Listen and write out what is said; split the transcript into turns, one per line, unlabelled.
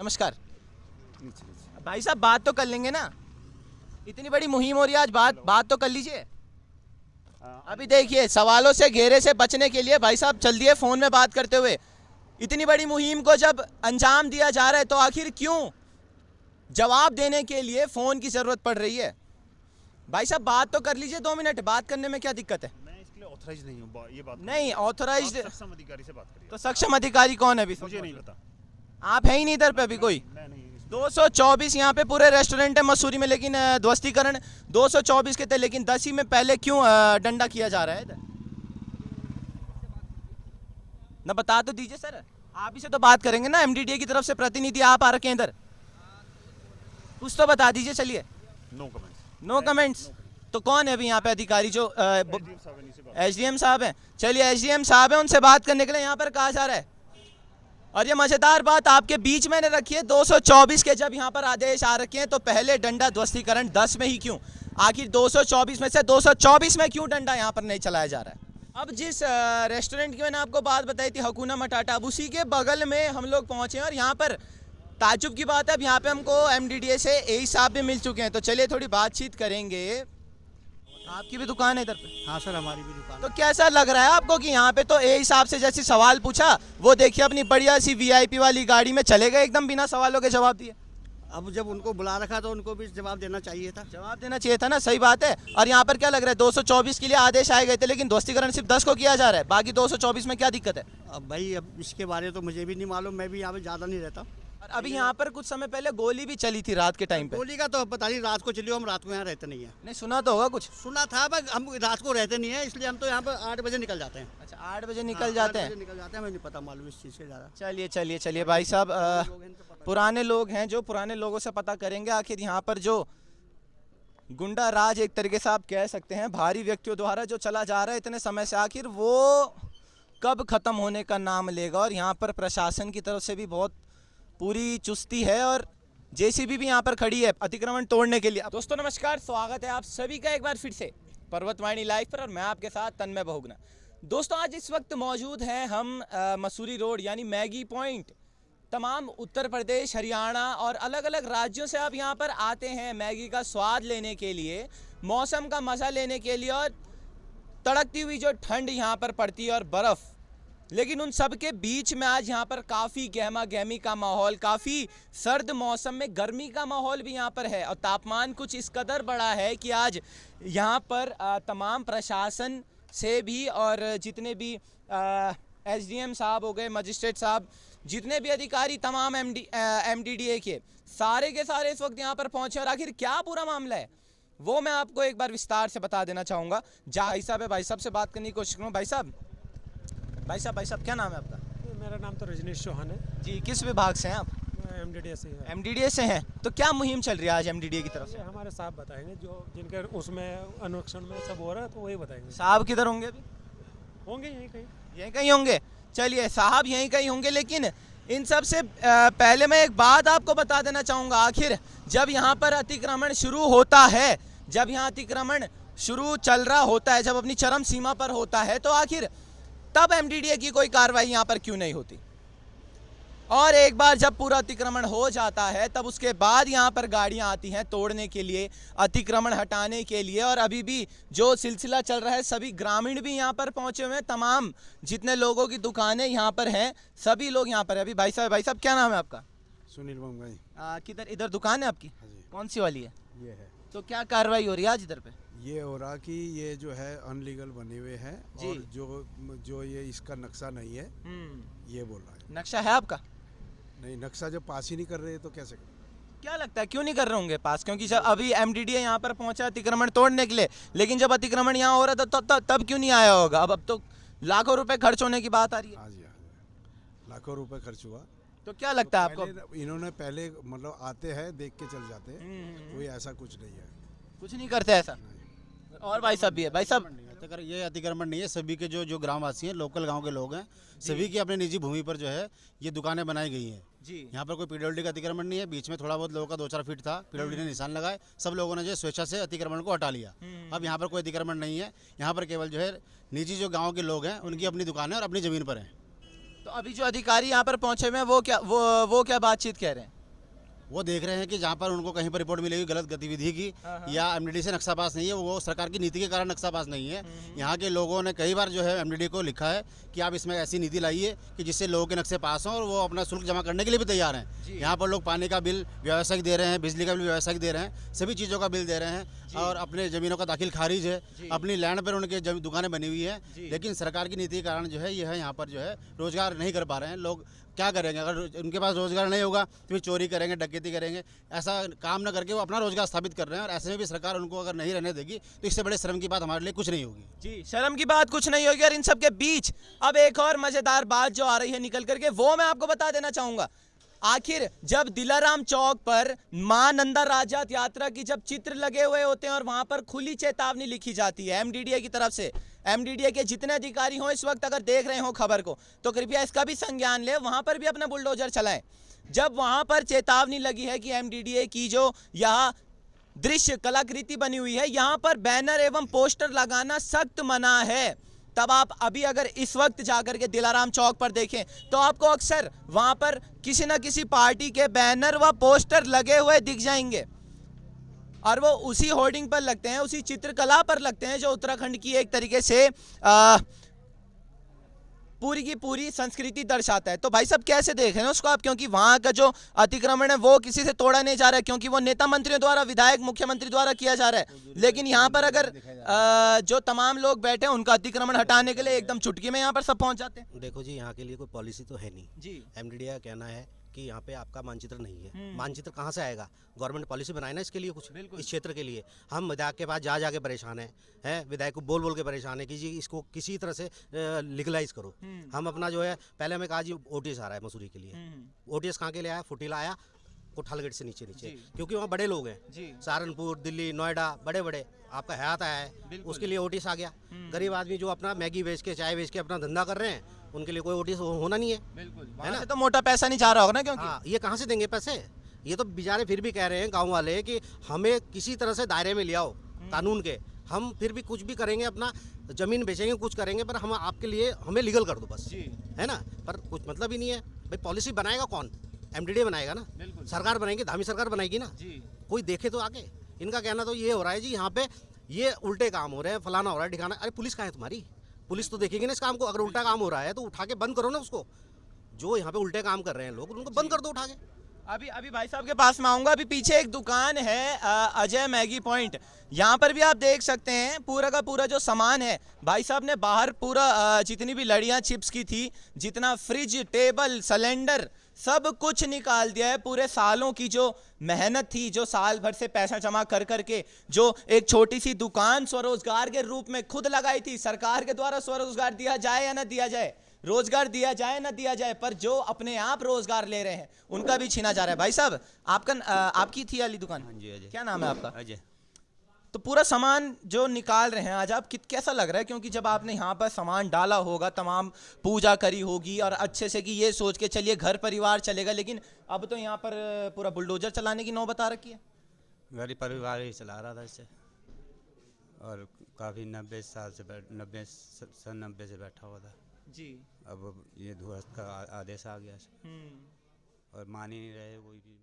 नमस्कार भाई साहब, बात तो कर लेंगे ना, इतनी बड़ी मुहिम हो रही है आज, बात तो कर लीजिए। अभी देखिए, सवालों से घेरे से बचने के लिए भाई साहब चल दिए फोन में बात करते हुए। इतनी बड़ी मुहिम को जब अंजाम दिया जा रहा है तो आखिर क्यों जवाब देने के लिए फोन की जरूरत पड़ रही है? भाई साहब बात तो कर लीजिए, 2 मिनट, बात करने में क्या दिक्कत है?
मैं इसके लिए ऑथराइज नहीं हूँ, ये बात
नहीं ऑथराइज्ड,
सक्षम अधिकारी से बात करिए।
तो सक्षम अधिकारी कौन है अभी?
मुझे नहीं पता,
आप है ही नहीं इधर पे अभी कोई।
मैं नहीं।
224 यहाँ पे पूरे रेस्टोरेंट है मसूरी में, लेकिन ध्वस्तीकरण 224 के थे, लेकिन 10 ही में पहले क्यों डंडा किया जा रहा है इधर? ना बता तो दीजिए सर, आप ही से तो बात करेंगे ना, एमडीडीए की तरफ से प्रतिनिधि आप आ रखे हैं इधर, कुछ तो बता दीजिए। चलिए,
नो कमेंट्स।
No comments. तो कौन है अभी यहाँ पे अधिकारी? जो एसडीएम साहब हैं। चलिए, एसडीएम साहब हैं, उनसे बात करने के लिए यहाँ पर कहा जा रहा है। और ये मजेदार बात आपके बीच में ने रखी है, 224 के जब यहाँ पर आदेश आ रखे हैं तो पहले डंडा ध्वस्तीकरण 10 में ही क्यों? आखिर 224 में से 224 में क्यों डंडा यहाँ पर नहीं चलाया जा रहा है? अब जिस रेस्टोरेंट की मैंने आपको बात बताई थी, हकूना मटाटा, अब उसी के बगल में हम लोग पहुँचे हैं। और यहाँ पर ताज्जुब की बात है, अब यहाँ पे हमको एमडीडीए से एई साहब भी मिल चुके हैं, तो चलिए थोड़ी बातचीत करेंगे। आपकी भी दुकान है इधर पे?
हाँ सर, हमारी भी दुकान।
तो कैसा लग रहा है आपको कि यहाँ पे तो एई साहब से जैसे सवाल पूछा, वो देखिए अपनी बढ़िया सी वीआईपी वाली गाड़ी में चले गए एकदम बिना सवालों के जवाब दिए।
अब जब उनको बुला रखा तो उनको भी जवाब देना चाहिए था।
जवाब देना चाहिए था ना, सही बात है। और यहाँ पर क्या लग रहा है, 224 के लिए आदेश आए गए थे, लेकिन ध्वस्तीकरण सिर्फ 10 को किया जा रहा है, बाकी 224 में क्या दिक्कत है?
अब भाई, अब इसके बारे में तो मुझे भी नहीं मालूम, मैं भी यहाँ पे ज़्यादा नहीं रहता।
और अभी यहाँ पर कुछ समय पहले गोली भी चली थी रात के टाइम पे।
गोली का तो पता नहीं, रात को चली हो, हम रात को यहाँ रहते नहीं है।
नहीं सुना तो होगा कुछ?
सुना था, पर हम रात को रहते नहीं है, इसलिए हम तो यहाँ पर 8 बजे निकल जाते हैं।
अच्छा, 8 बजे निकल जाते हैं?
निकल जाते हैं, हमें नहीं पता मालूम इस चीज़ के ज़्यादा।
चलिए चलिए चलिए भाई साहब, पुराने लोग हैं, जो पुराने लोगों से पता करेंगे आखिर यहाँ पर जो गुंडा राज एक तरीके से आप कह सकते हैं भारी व्यक्तियों द्वारा जो चला जा रहा है इतने समय से, आखिर वो कब ख़त्म होने का नाम लेगा। और यहाँ पर प्रशासन की तरफ से भी बहुत पूरी चुस्ती है और जेसीबी भी यहाँ पर खड़ी है अतिक्रमण तोड़ने के लिए। दोस्तों नमस्कार, स्वागत है आप सभी का एक बार फिर से पर्वतवाणी लाइव पर, और मैं आपके साथ तन्मय बहुगुना। दोस्तों आज इस वक्त मौजूद हैं हम मसूरी रोड यानी मैगी पॉइंट। तमाम उत्तर प्रदेश, हरियाणा और अलग अलग राज्यों से आप यहाँ पर आते हैं मैगी का स्वाद लेने के लिए, मौसम का मज़ा लेने के लिए, और तड़कती हुई जो ठंड यहाँ पर पड़ती है और बर्फ़, लेकिन उन सब के बीच में आज यहाँ पर काफ़ी गहमा गहमी का माहौल, काफ़ी सर्द मौसम में गर्मी का माहौल भी यहाँ पर है। और तापमान कुछ इस कदर बड़ा है कि आज यहाँ पर तमाम प्रशासन से भी और जितने भी एसडीएम साहब हो गए, मजिस्ट्रेट साहब, जितने भी अधिकारी तमाम एमडीडीए के सारे इस वक्त यहाँ पर पहुँचे। और आखिर क्या पूरा मामला है वो मैं आपको एक बार विस्तार से बता देना चाहूँगा। भाई साहब है, भाई साहब से बात करने की कोशिश करूँ। भाई साहब क्या नाम है आपका?
मेरा नाम तो रजनीश चौहान है
जी। किस विभाग से हैं आप?
एमडीडीए से है।
एमडीडीए से हैं। तो क्या मुहिम चल रही है आज एमडीडीए की तरफ से?
हमारे साहब बताएंगे, जो जिनके उसमें अनुरक्षण में सब हो रहा है, तो वही बताएंगे।
साहब किधर होंगे अभी?
होंगे यहीं कहीं,
यहीं कहीं होंगे। चलिए, साहब यहीं कहीं होंगे, लेकिन इन सब से पहले मैं एक बात आपको बता देना चाहूँगा। आखिर जब यहाँ पर अतिक्रमण शुरू होता है, जब यहाँ अतिक्रमण शुरू चल रहा होता है, जब अपनी चरम सीमा पर होता है, तो आखिर तब एमडीडीए की कोई कार्रवाई यहाँ पर क्यों नहीं होती? और एक बार जब पूरा अतिक्रमण हो जाता है, तब उसके बाद यहाँ पर गाड़ियाँ आती हैं तोड़ने के लिए, अतिक्रमण हटाने के लिए। और अभी भी जो सिलसिला चल रहा है, सभी ग्रामीण भी यहाँ पर पहुँचे हुए हैं, तमाम जितने लोगों की दुकानें यहाँ पर हैं, सभी लोग यहाँ पर हैं। अभी भाई साहब क्या नाम है आपका?
सुनील बंगाई।
किधर इधर दुकान है आपकी?
हाँ जी।
कौन सी वाली है?
ये है।
तो क्या कार्रवाई हो रही है आज इधर पे?
ये हो रहा कि ये जो है अनलीगल बने हुए हैं, और जो ये इसका नक्शा नहीं है, ये बोल रहा है।
नक्शा है आपका?
नहीं, नक्शा जब पास ही नहीं कर रहे तो कैसे कर?
क्या लगता है क्यों नहीं कर रहे होंगे पास? क्योंकि जब अभी एमडीडीए यहाँ पर पहुंचा अतिक्रमण तोड़ने के लिए, लेकिन जब अतिक्रमण यहाँ हो रहा था तब क्यों नहीं आया होगा? अब तो लाखों रुपए खर्च होने की बात आ रही है।
हाँ जी, लाखों रुपए खर्च हुआ।
तो क्या लगता है आपको?
इन्होंने पहले मतलब आते हैं, देख के चल जाते हैं, कोई ऐसा कुछ नहीं है,
कुछ नहीं करते ऐसा। और भाई साहब भी है। भाई साहब,
ये अतिक्रमण नहीं है, सभी के जो ग्रामवासी हैं, लोकल गांव के लोग हैं, सभी की अपनी निजी भूमि पर जो है ये दुकानें बनाई गई हैं जी। यहाँ पर कोई पीडब्ल्यूडी का अतिक्रमण नहीं है। बीच में थोड़ा बहुत लोगों का 2-4 फीट था, पीडब्ल्यूडी ने निशान लगाए, सब लोगों ने जो स्वेच्छा से अतिक्रमण को हटा लिया। अब यहाँ पर कोई अतिक्रमण नहीं है, यहाँ पर केवल जो है निजी जो गाँव के लोग हैं उनकी अपनी दुकानें और अपनी ज़मीन पर हैं।
तो अभी जो अधिकारी यहाँ पर पहुँचे हुए हैं वो क्या बातचीत कह रहे हैं?
वो देख रहे हैं कि जहाँ पर उनको कहीं पर रिपोर्ट मिलेगी गलत गतिविधि की या एमडीडी से नक्शा पास नहीं है, वो सरकार की नीति के कारण नक्शा पास नहीं है। यहाँ के लोगों ने कई बार जो है एमडीडी को लिखा है कि आप इसमें ऐसी नीति लाइए कि जिससे लोगों के नक्शे पास हों और वो अपना शुल्क जमा करने के लिए भी तैयार हैं। यहाँ पर लोग पानी का बिल व्यावसायिक दे रहे हैं, बिजली का बिल व्यावसायिक दे रहे हैं, सभी चीज़ों का बिल दे रहे हैं और अपने ज़मीनों का दाखिल खारिज है, अपनी लैंड पर उनके दुकानें बनी हुई है। लेकिन सरकार की नीति के कारण जो है यह यहाँ पर जो है रोजगार नहीं कर पा रहे हैं। लोग क्या करेंगे? अगर उनके पास रोजगार नहीं होगा तो फिर चोरी करेंगे, डकैती करेंगे। ऐसा काम न करके वो अपना रोजगार स्थापित कर रहे हैं और ऐसे में भी सरकार उनको अगर नहीं रहने देगी तो इससे बड़े शर्म की बात हमारे लिए कुछ नहीं होगी।
जी, शर्म की बात कुछ नहीं होगी। और इन सब के बीच अब एक और मजेदार बात जो आ रही है निकल करके, वो मैं आपको बता देना चाहूंगा। आखिर जब दिलाराम चौक पर मां नंदा राजात यात्रा की जब चित्र लगे हुए होते हैं और वहां पर खुली चेतावनी लिखी जाती है एमडीडीए की तरफ से, एमडीडीए के जितने अधिकारी हों इस वक्त अगर देख रहे हो खबर को तो कृपया इसका भी संज्ञान ले, वहां पर भी अपना बुलडोजर चलाएं। जब वहां पर चेतावनी लगी है कि एमडीडीए की जो यह दृश्य कलाकृति बनी हुई है यहां पर बैनर एवं पोस्टर लगाना सख्त मना है, तब आप अभी अगर इस वक्त जाकर के दिलाराम चौक पर देखें तो आपको अक्सर वहां पर किसी न किसी पार्टी के बैनर व पोस्टर लगे हुए दिख जाएंगे और वो उसी होर्डिंग पर लगते हैं, उसी चित्रकला पर लगते हैं जो उत्तराखंड की एक तरीके से पूरी की पूरी संस्कृति दर्शाता है। तो भाई साहब कैसे देख रहे हैं उसको आप? क्योंकि वहां का जो अतिक्रमण है वो किसी से तोड़ा नहीं जा रहा है, क्योंकि वो नेता मंत्रियों द्वारा, विधायक, मुख्यमंत्री द्वारा किया जा रहा है। लेकिन यहाँ पर अगर जो तमाम लोग बैठे हैं उनका अतिक्रमण हटाने के लिए एकदम चुटकी में यहाँ पर सब पहुंच जाते हैं।
देखो जी, यहाँ के लिए कोई पॉलिसी तो है नहीं
जी।
एमडीडीए का कहना है कि यहाँ पे आपका मानचित्र नहीं है। मानचित्र कहाँ से आएगा? गवर्नमेंट पॉलिसी बनाए ना इसके लिए कुछ, इस क्षेत्र के लिए। हम विधायक के पास जा के परेशान हैं, विधायक को बोल के परेशान है कि जी इसको किसी तरह से लीगलाइज करो। हम अपना जो है, पहले हमें कहा जी ओटीएस आ रहा है मसूरी के लिए, ओटीएस कहाँ के लिए आया? फुटीला आया कोठाल गेट से नीचे क्योंकि वहाँ बड़े लोग हैं, सहारनपुर, दिल्ली, नोएडा, बड़े बड़े आपका हयात आया है, उसके लिए ओटीएस आ गया। गरीब आदमी जो अपना मैगी बेच के, चाय बेच के अपना धंधा कर रहे हैं, उनके लिए कोई ओटीएस होना नहीं है।
बिल्कुल,
है ना?
तो मोटा पैसा नहीं जा रहा होगा ना, क्योंकि
हाँ, ये कहाँ से देंगे पैसे? ये तो बेचारे फिर भी कह रहे हैं गांव वाले कि हमें किसी तरह से दायरे में ले आओ कानून के, हम फिर भी कुछ भी करेंगे, अपना जमीन बेचेंगे, कुछ करेंगे, पर हम आपके लिए हमें लीगल कर दो बस, है ना? पर कुछ मतलब ही नहीं है भाई। पॉलिसी बनाएगा कौन? एमडीडीए बनाएगा ना, सरकार बनाएगी, धामी सरकार बनाएगी ना। कोई देखे तो आगे। इनका कहना तो ये हो रहा है जी यहाँ पे ये उल्टे काम हो रहे हैं, फलाना हो रहा है, ठिकाना। अरे पुलिस कहाँ है तुम्हारी? पुलिस तो देखेगी ना इस काम को। अगर उल्टा काम हो रहा है तो उठा के बंद करो ना उसको। जो यहाँ पे उल्टे काम कर रहे हैं लोग, उनको बंद कर दो उठा के।
अभी भाई साहब के पास में आऊंगा। अभी पीछे एक दुकान है अजय मैगी पॉइंट, यहाँ पर भी आप देख सकते हैं पूरा का पूरा जो सामान है भाई साहब ने बाहर पूरा जितनी भी लड़ियाँ चिप्स की थी, जितना फ्रिज, टेबल, सिलेंडर, सब कुछ निकाल दिया है। पूरे सालों की जो मेहनत थी, जो साल भर से पैसा जमा कर करके जो एक छोटी सी दुकान स्वरोजगार के रूप में खुद लगाई थी, सरकार के द्वारा स्वरोजगार दिया जाए या ना दिया जाए, रोजगार दिया जाए ना दिया जाए, पर जो अपने आप रोजगार ले रहे हैं उनका भी छीना जा रहा है। भाई साहब आपकी थी वाली दुकान?
हाँ जी, अजय।
क्या नाम है आपका?
अजय।
तो पूरा सामान जो निकाल रहे हैं आज आप, कैसा लग रहा है? क्योंकि जब आपने यहाँ पर सामान डाला होगा, तमाम पूजा करी होगी और अच्छे से कि ये सोच के चलिए घर परिवार चलेगा, लेकिन अब तो यहाँ पर पूरा बुलडोजर चलाने की नौबत आ रखी है।
गरीब परिवार ही चला रहा था इससे, और काफ़ी 90 साल से 90 से बैठा हुआ था
जी।
अब ये ध्वस्त का आदेश आ गया और मान ही नहीं रहे कोई भी।